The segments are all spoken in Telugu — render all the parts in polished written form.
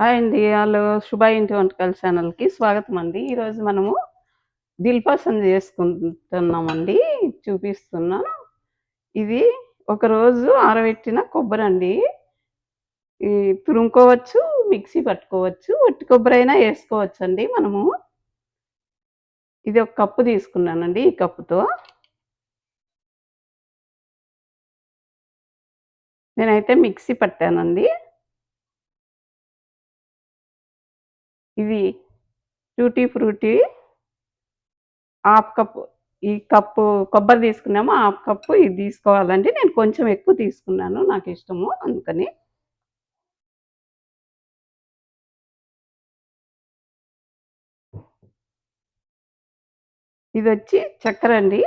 హాయ్ అండి. శుభ ఇంటి వంటకాల ఛానల్‌కి స్వాగతం అండి. ఈరోజు మనము దిల్ పసంద్ చేసుకుంటున్నామండి. చూపిస్తున్నాను. ఇది ఒకరోజు ఆరబెట్టిన కొబ్బరండి. ఈ తురుముకోవచ్చు, మిక్సీ పట్టుకోవచ్చు, ఒట్టి కొబ్బరైనా ఏసుకోవచ్చండి మనము. ఇది ఒక కప్పు తీసుకున్నానండి. ఈ కప్పుతో నేనైతే మిక్సీ పట్టానండి. ఇది టూటీ ఫ్రూటీ హాఫ్ కప్పు. ఈ కప్పు కొబ్బరి తీసుకున్నామో హాఫ్ కప్పు ఇది తీసుకోవాలండి. నేను కొంచెం ఎక్కువ తీసుకున్నాను. నాకిష్టము అందుకని. ఇదొచ్చి చక్కెరండి.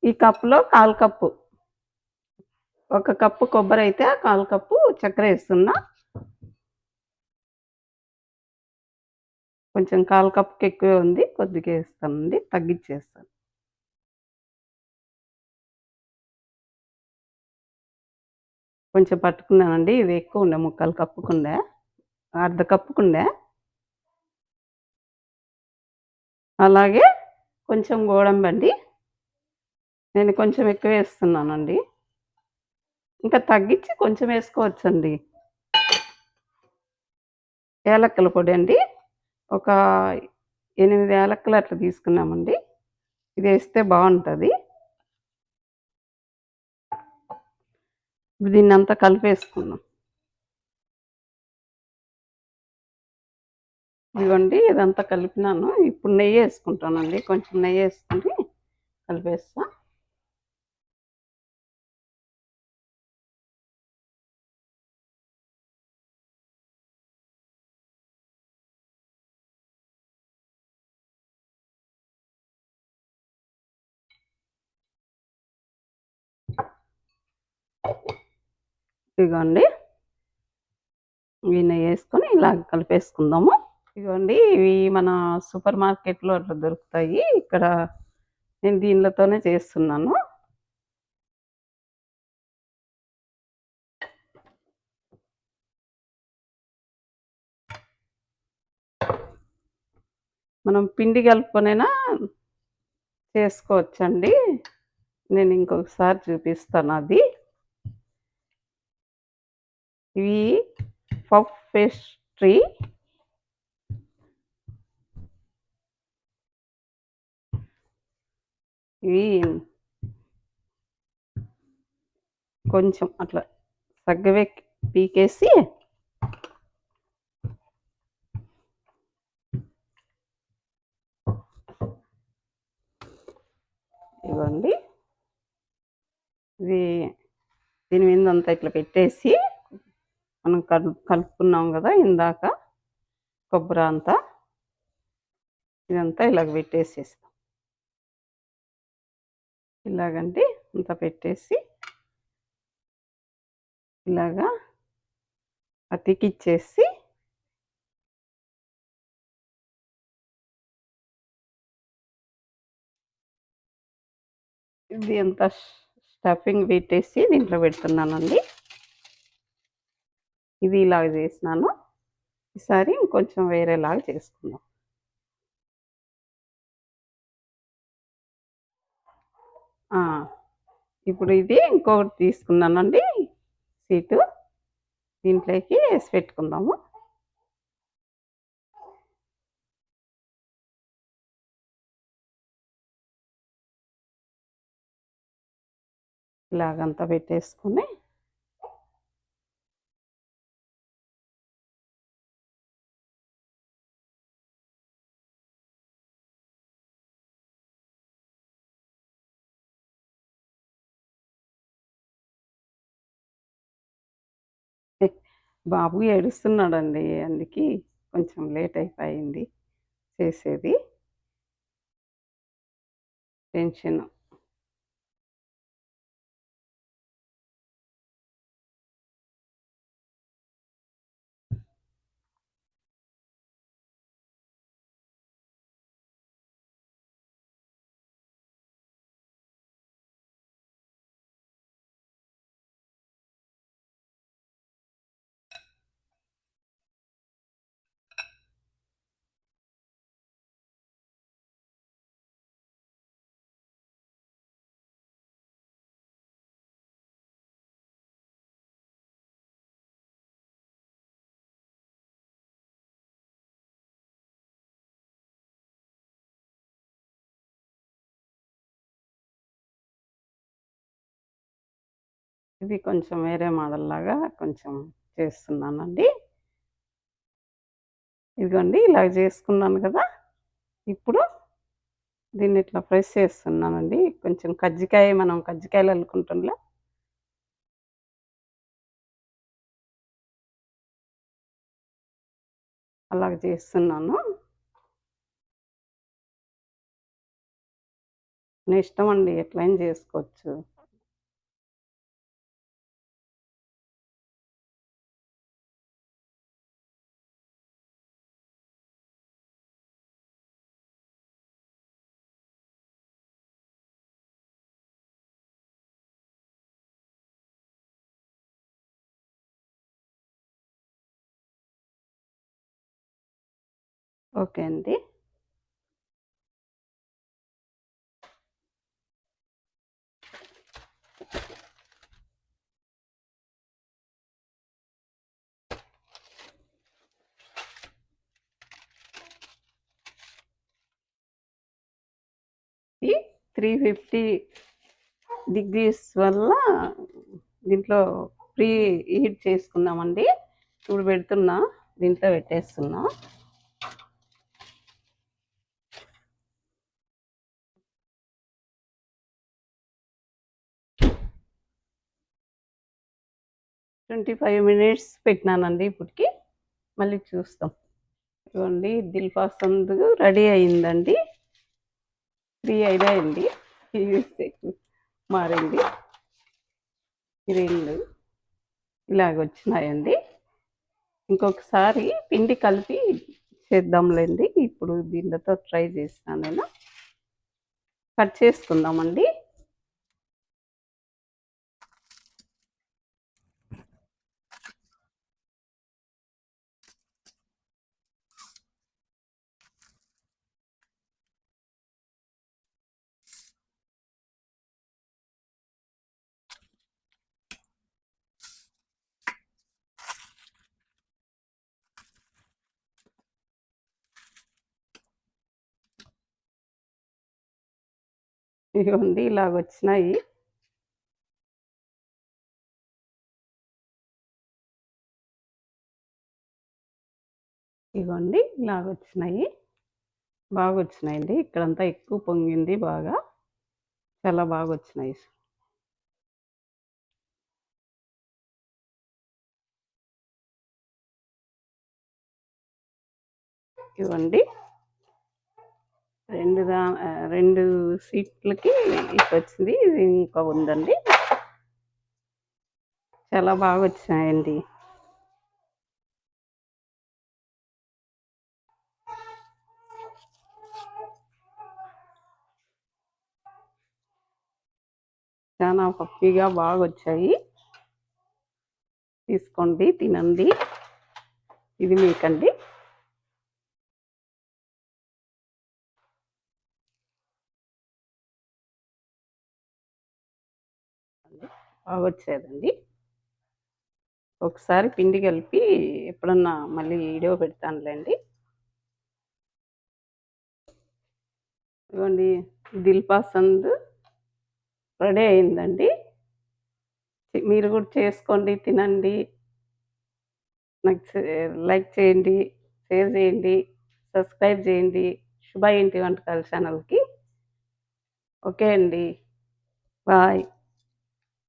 ఈ కప్పులో 1/4 కప్పు. ఒక కప్పు కొబ్బరైతే 1/4 కప్పు చక్కెరేస్తున్నా. కొంచెం 1/4 కప్పుకి ఎక్కువే ఉంది. కొద్దిగా ఏస్తానండి. తగ్గిచ్చేస్తాను. కొంచెం పట్టుకున్నానండి. ఇది ఎక్కువుండే 3/4 కప్పుకుండే. అర్ధ కప్పుకుండే. అలాగే కొంచెం గోడంబండి. నేను కొంచెం ఎక్కువే ఏస్తున్నానండి. ఇంకా తగ్గిచ్చి కొంచెం ఏసుకోవచ్చండి. యాలక్కల పొడండి. ఒక 8 యాలక్కలు అట్లా తీసుకున్నామండి. ఇదేస్తే బావుంటది. దీన్నంతా కలిపేసుకుందాం. ఇదిగోండి ఇదంతా కలిపినాను. ఇప్పుడు నెయ్యేసుకుంటానండి. కొంచెం నెయ్యేసుకొని కలిపేస్తా. ఇదిగోండి ఈ నెయ్యేసుకొని ఇలాగ కలిపేసుకుందాము. ఇదిగోండి ఇవి మన సూపర్ మార్కెట్‌లో అట్లా దొరుకుతాయి. ఇక్కడ నేను దీనిలతోనే చేస్తున్నాను. మనం పిండి కలుపుకొనైనా చేసుకోవచ్చండి. నేను ఇంకొకసారి చూపిస్తాను అది. ఇవి పఫ్ పేస్ట్రీ. ఇవి కొంచెం అట్లా సగ్గవే పీకేసి ఇవ్వండి. ఇది దీని మీదంతా ఇట్లా పెట్టేసి మనం కలుపుకున్నాం గదా! ఇందాక కొబ్బరంతా. ఇదంతా ఇలాగ పెట్టేసేస్తాం. ఇలాగండి అంతా పెట్టేసి ఇలాగా అతికిచ్చేసి ఇది అంతా స్టఫింగ్ పెట్టేసి దీంట్లో పెడుతున్నానండి. ఇది ఇలాగ చేసినాను. ఈసారి ఇంకొంచెం వేరేలాగా చేసుకుందాం. ఆ! ఇప్పుడు ఇది ఇంకొకటి తీసుకున్నానండి షీటు. దీంట్లోకి ఏసి పెట్టుకుందాము. ఇలాగంతా పెట్టేసుకొని బాబు ఏడుస్తున్నాడండి. అందుకే కొంచెం లేట్ అయిపోయింది చేసేది. టెన్షన్. ఇది కొంచెం వేరే మోడల్ లాగా కొంచెం చేస్తున్నానండి. ఇదిగోండి ఇలాగ చేసుకున్నాను కదా! ఇప్పుడు దీన్ని ఇట్లా ప్రెస్ చేస్తున్నానండి. కొంచెం కజ్జికాయ మనం కజ్జికాయలు అల్లుకుంటాంలా అలాగ చేస్తున్నాను. మీ ఇష్టమండి ఎట్లైనా చేసుకోవచ్చు. ఓకే అండి. 350 డిగ్రీస్ వల్ల దీంట్లో ప్రీ హీట్ చేసుకుందామండి. ఇప్పుడు పెడుతున్నా. దీంట్లో పెట్టేస్తున్నా. ట్వంటీ 25 మినిట్స్ పెట్టినానండి ఇప్పటికి. మళ్ళీ చూస్తాం. ఇదిగోండి దిల్ పసంద్ రెడీ అయిందండి. 3 అయినాయండి. మారింది. గ్రీన్లు ఇలాగొచ్చినాయండి. ఇంకొకసారి పిండి కలిపి చేద్దాంలేండి. ఇప్పుడు దీనితో ట్రై చేస్తాను నేను. కట్ చేసుకుందామండి. ఇదిగోండి ఇలాగొచ్చినాయి. ఇదిగోండి ఇలాగొచ్చినాయి. బాగొచ్చినాయండి. ఇక్కడంతా ఎక్కువ పొంగింది బాగా. చాలా బాగొచ్చినాయి. ఇవ్వండి 2 సీట్లకి ఇటొచ్చింది. ఇది ఇంకా ఉందండి. చాలా బాగొచ్చినాయండి. చాలా పప్పిగా బాగొచ్చాయి. తీసుకోండి, తినండి. ఇది మీకండి. బాగొచ్చేదండి. ఒకసారి పిండి కలిపి ఎప్పుడన్నా మళ్ళీ వీడియో పెడతానులేండి. ఇదిగోండి దిల్ పసంద్ రెడీ అయిందండి. మీరు కూడా చేసుకోండి, తినండి. నాకు లైక్ చేయండి, షేర్ చేయండి, సబ్స్క్రైబ్ చేయండి. శుభ ఇంటి వంటకాల ఛానల్‌కి. ఓకే అండి. బాయ్.